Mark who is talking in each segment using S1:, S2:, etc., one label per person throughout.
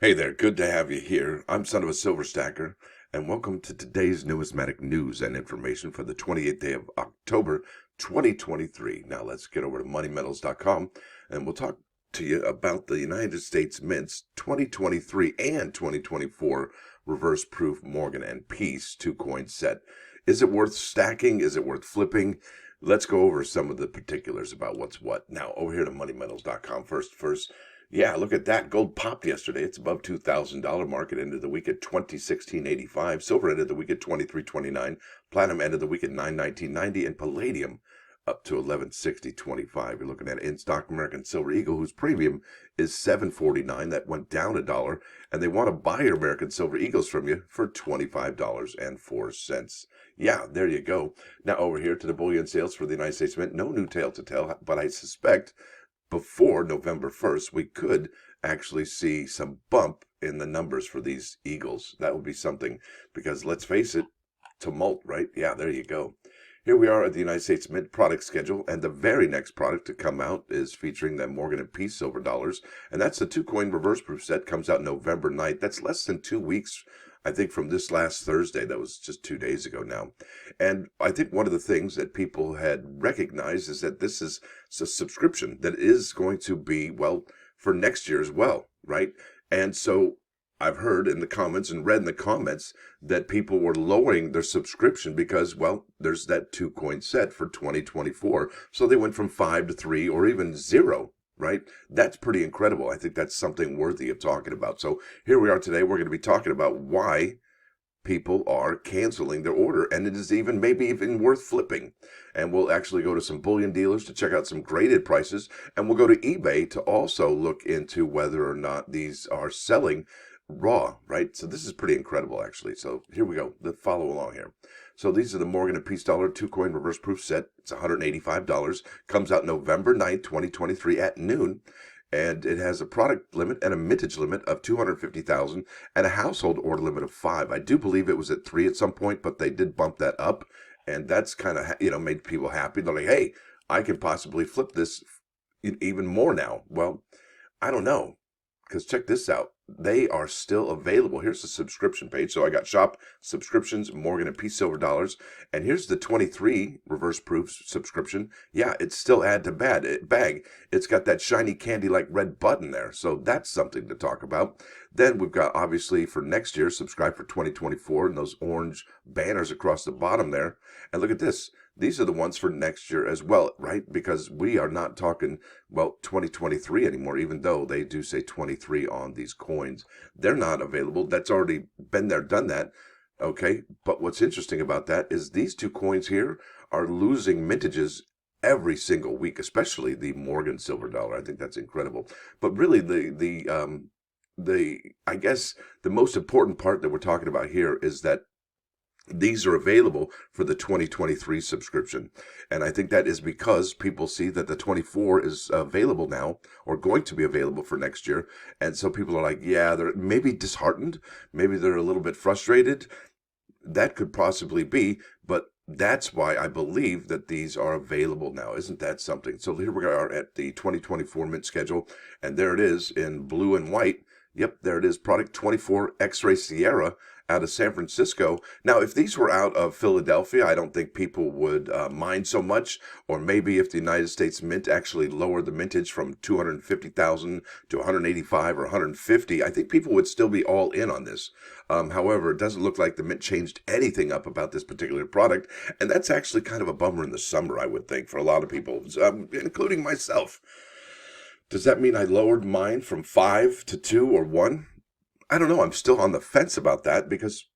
S1: Hey there, good to have you here. I'm Son of a Silver Stacker, and welcome to today's Numismatic News and Information for the 28th day of October, 2023. Now let's get over to MoneyMetalscom, and we'll talk to you about the United States Mint's 2023 and 2024 reverse proof Morgan and Peace 2-coin set. Is it worth stacking? Is it worth flipping? Let's go over some of the particulars about what's what. Now, over here to MoneyMetals.com first. Yeah, look at that. Gold popped yesterday. It's above $2,000. Market ended the week at $2016.85. Silver ended the week at $23.29. Platinum ended the week at $919.90. And palladium up to $1160.25. You're looking at in-stock American Silver Eagle, whose premium is $7.49. That went down $1. And they want to buy your American Silver Eagles from you for $25.04. Yeah, there you go. Now over here to the bullion sales for the United States Mint. No new tale to tell, but I suspect before November 1st, we could actually see some bump in the numbers for these Eagles. That would be something, because let's face it, tumult, right? Yeah, there you go. Here we are at the United States Mint product schedule, and the very next product to come out is featuring the Morgan and Peace silver dollars, and that's the 2-coin reverse proof set. Comes out November 9th. That's less than 2 weeks, I think, from this last Thursday. That was just 2 days ago now. And I think one of the things that people had recognized is that this is a subscription that is going to be, well, for next year as well, right? And so I've heard in the comments and read in the comments that people were lowering their subscription because, well, there's that 2-coin set for 2024. So they went from 5 to 3 or even 0. Right? That's pretty incredible. I think that's something worthy of talking about. So here we are today. We're going to be talking about why people are canceling their order, and it is maybe even worth flipping. And we'll actually go to some bullion dealers to check out some graded prices, and we'll go to eBay to also look into whether or not these are selling raw, right? So this is pretty incredible, actually. So here we go. Let's follow along here. So these are the Morgan and Peace dollar 2-coin reverse proof set. It's $185. Comes out November 9th, 2023 at noon. And it has a product limit and a mintage limit of 250,000 and a household order limit of 5. I do believe it was at 3 at some point, but they did bump that up. And that's kind of, made people happy. They're like, hey, I can possibly flip this even more now. Well, I don't know. Because check this out. They are still available. Here's the subscription page. So I got shop subscriptions, Morgan and Peace silver dollars. And here's the 23 reverse proof subscription. Yeah, it's still add to bag. It's got that shiny candy-like red button there. So that's something to talk about. Then we've got, obviously, for next year, subscribe for 2024 and those orange banners across the bottom there. And look at this. These are the ones for next year as well, right? Because we are not talking, well, 2023 anymore, even though they do say 23 on these coins. They're not available. That's already been there, done that. Okay, but what's interesting about that is these 2 coins here are losing mintages every single week, especially the Morgan silver dollar. I think that's incredible. But really, I guess the most important part that we're talking about here is that these are available for the 2023 subscription. And I think that is because people see that the 24 is available now or going to be available for next year. And so people are like, yeah, they're maybe disheartened. Maybe they're a little bit frustrated. That could possibly be, but that's why I believe that these are available now. Isn't that something? So here we are at the 2024 mint schedule, and there it is in blue and white. Yep, there it is, product 24 X-Ray Sierra out of San Francisco. Now, if these were out of Philadelphia, I don't think people would mind so much. Or maybe if the United States Mint actually lowered the mintage from 250,000 to 185 or 150, I think people would still be all in on this. However, it doesn't look like the Mint changed anything up about this particular product. And that's actually kind of a bummer in the summer, I would think, for a lot of people, including myself. Does that mean I lowered mine from 5 to 2 or 1? I don't know. I'm still on the fence about that because,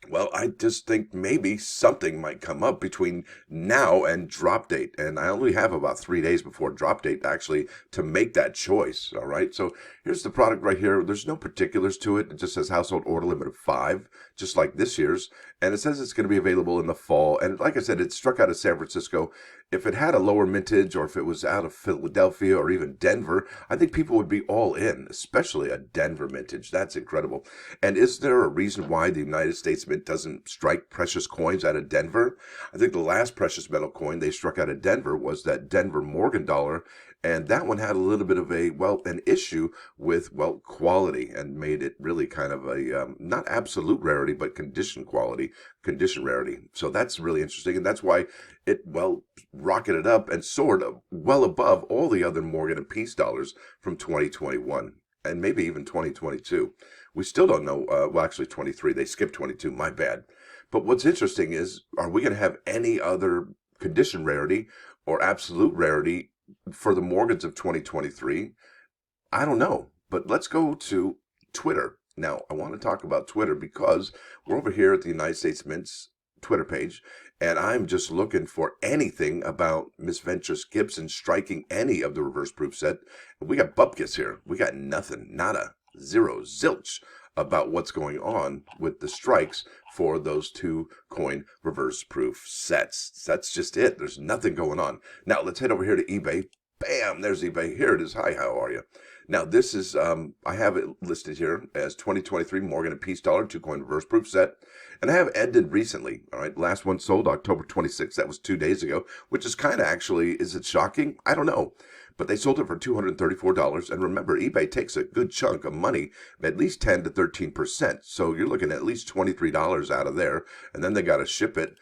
S1: well, I just think maybe something might come up between now and drop date. And I only have about 3 days before drop date actually to make that choice. All right. So here's the product right here. There's no particulars to it. It just says household order limit of 5, just like this year's. And it says it's going to be available in the fall. And like I said, it struck out of San Francisco. if it had a lower mintage, or if it was out of Philadelphia or even Denver, I think people would be all in, especially a Denver mintage. That's incredible. And is there a reason why the United States Mint doesn't strike precious coins out of Denver? I think the last precious metal coin they struck out of Denver was that Denver Morgan dollar, and that one had a little bit of an issue with, quality, and made it really kind of a, not absolute rarity, but condition rarity. So that's really interesting, and that's why it, rocketed up and soared well above all the other Morgan and Peace dollars from 2021 and maybe even 2022. We still don't know, actually 23, they skipped 22, my bad. But what's interesting is, are we going to have any other condition rarity or absolute rarity for the Morgans of 2023? I don't know, but let's go to Twitter. Now, I want to talk about Twitter because we're over here at the United States Mint's Twitter page, and I'm just looking for anything about Miss Ventress Gibson striking any of the reverse proof set. We got bupkis here. We got nothing, nada, zero, zilch about what's going on with the strikes for those 2 coin reverse proof sets. That's just it. There's nothing going on. Now, let's head over here to eBay. Bam, there's eBay. Here it is. Hi, how are you? Now, this is, I have it listed here as 2023 Morgan and Peace dollar 2 coin reverse proof set. And I have ended recently. All right, last one sold October 26th. That was 2 days ago, which is kind of actually, is it shocking? I don't know. But they sold it for $234. And remember, eBay takes a good chunk of money, at least 10 to 13%. So you're looking at least $23 out of there. And then they got to ship it.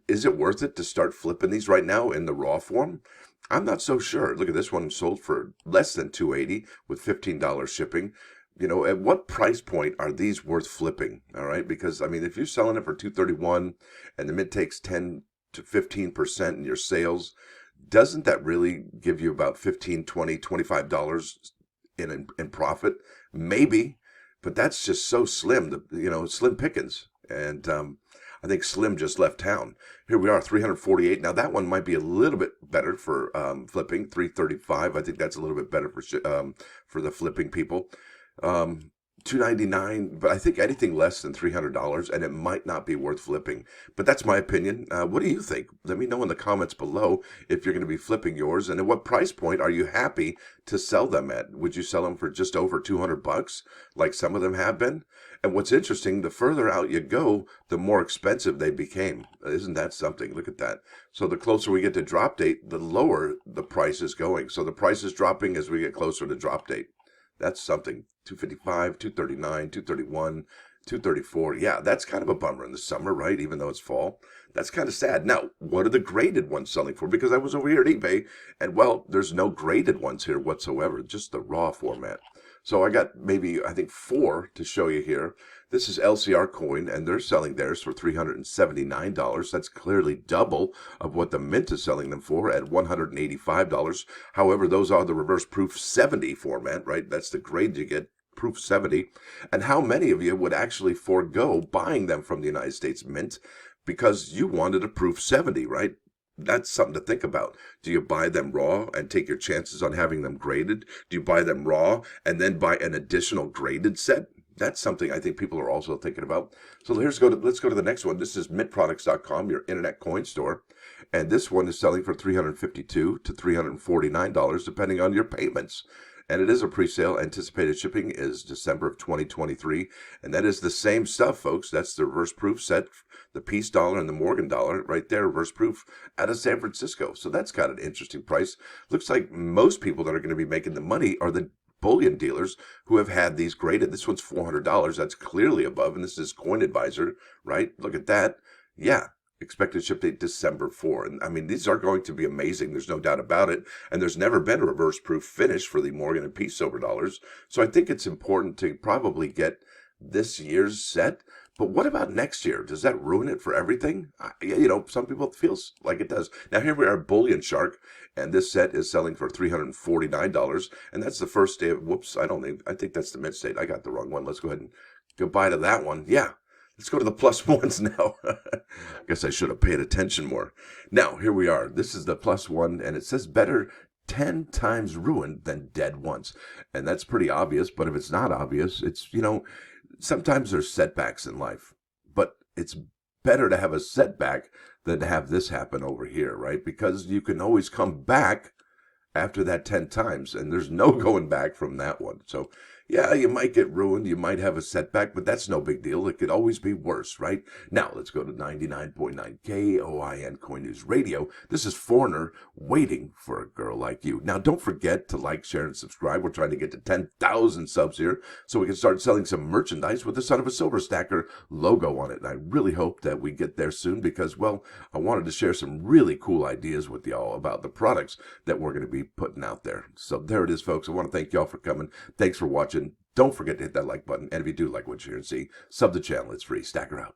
S1: Is it worth it to start flipping these right now in the raw form? I'm not so sure. Look at this one, sold for less than $280 with $15 shipping. You know, at what price point are these worth flipping? All right, because I mean, if you're selling it for $231 and the Mint takes 10 to 15% in your sales, doesn't that really give you about $15, $20, $25 in profit? Maybe, but that's just so slim. Slim pickings. And I think Slim just left town. Here we are, 348. Now that one might be a little bit better for flipping. 335. I think that's a little bit better for the flipping people. 299, but I think anything less than $300, and it might not be worth flipping. But that's my opinion. What do you think? Let me know in the comments below if you're going to be flipping yours, and at what price point are you happy to sell them at? Would you sell them for just over $200, like some of them have been? And what's interesting, the further out you go, the more expensive they became. Isn't that something? Look at that. So the closer we get to drop date, the lower the price is going. So the price is dropping as we get closer to drop date. That's something. 255, 239, 231, 234. Yeah, that's kind of a bummer in the summer, right? Even though it's fall. That's kind of sad. Now, what are the graded ones selling for? Because I was over here at eBay, and there's no graded ones here whatsoever, just the raw format. So I got maybe, I think, 4 to show you here. This is LCR Coin, and they're selling theirs for $379. That's clearly double of what the Mint is selling them for at $185. However, those are the reverse proof 70 format, right? That's the grade you get, proof 70. And how many of you would actually forego buying them from the United States Mint because you wanted a proof 70, right? That's something to think about. Do you buy them raw and take your chances on having them graded? Do you buy them raw and then buy an additional graded set? That's something I think people are also thinking about. So let's go to the next one. This is mintproducts.com, your internet coin store. And this one is selling for $352 to $349, depending on your payments. And it is a pre-sale. Anticipated shipping is December of 2023. And that is the same stuff, folks. That's the reverse proof set, the Peace dollar and the Morgan dollar right there, reverse proof out of San Francisco. So that's got an interesting price. Looks like most people that are going to be making the money are the bullion dealers who have had these graded. This one's $400. That's clearly above. And this is Coin Advisor, right? Look at that. Yeah. Expected ship date December 4. And I mean, these are going to be amazing. There's no doubt about it. And there's never been a reverse proof finish for the Morgan and Peace silver dollars. So I think it's important to probably get this year's set. But what about next year? Does that ruin it for everything? Some people feels like it does. Now here we are, Bullion Shark, and this set is selling for $349. And that's the first day of, I think that's the mint state. I got the wrong one. Let's go ahead and goodbye to that one. Yeah. Let's go to the plus ones now. I guess I should have paid attention more. Now, here we are. This is the plus one, and it says better 10 times ruined than dead once. And that's pretty obvious, but if it's not obvious, it's, sometimes there's setbacks in life. But it's better to have a setback than to have this happen over here, right? Because you can always come back after that 10 times, and there's no going back from that one. So yeah, you might get ruined, you might have a setback, but that's no big deal. It could always be worse, right? Now let's go to 99.9 KOIN Coin News Radio. This is Foreigner waiting for a girl like you. Now don't forget to like, share, and subscribe. We're trying to get to 10,000 subs here so we can start selling some merchandise with the Son of a Silver Stacker logo on it. And I really hope that we get there soon because, well, I wanted to share some really cool ideas with y'all about the products that we're going to be putting out there. So there it is, folks. I want to thank y'all for coming. Thanks for watching. Don't forget to hit that like button. And if you do like what you hear and see, sub the channel. It's free. Stacker out.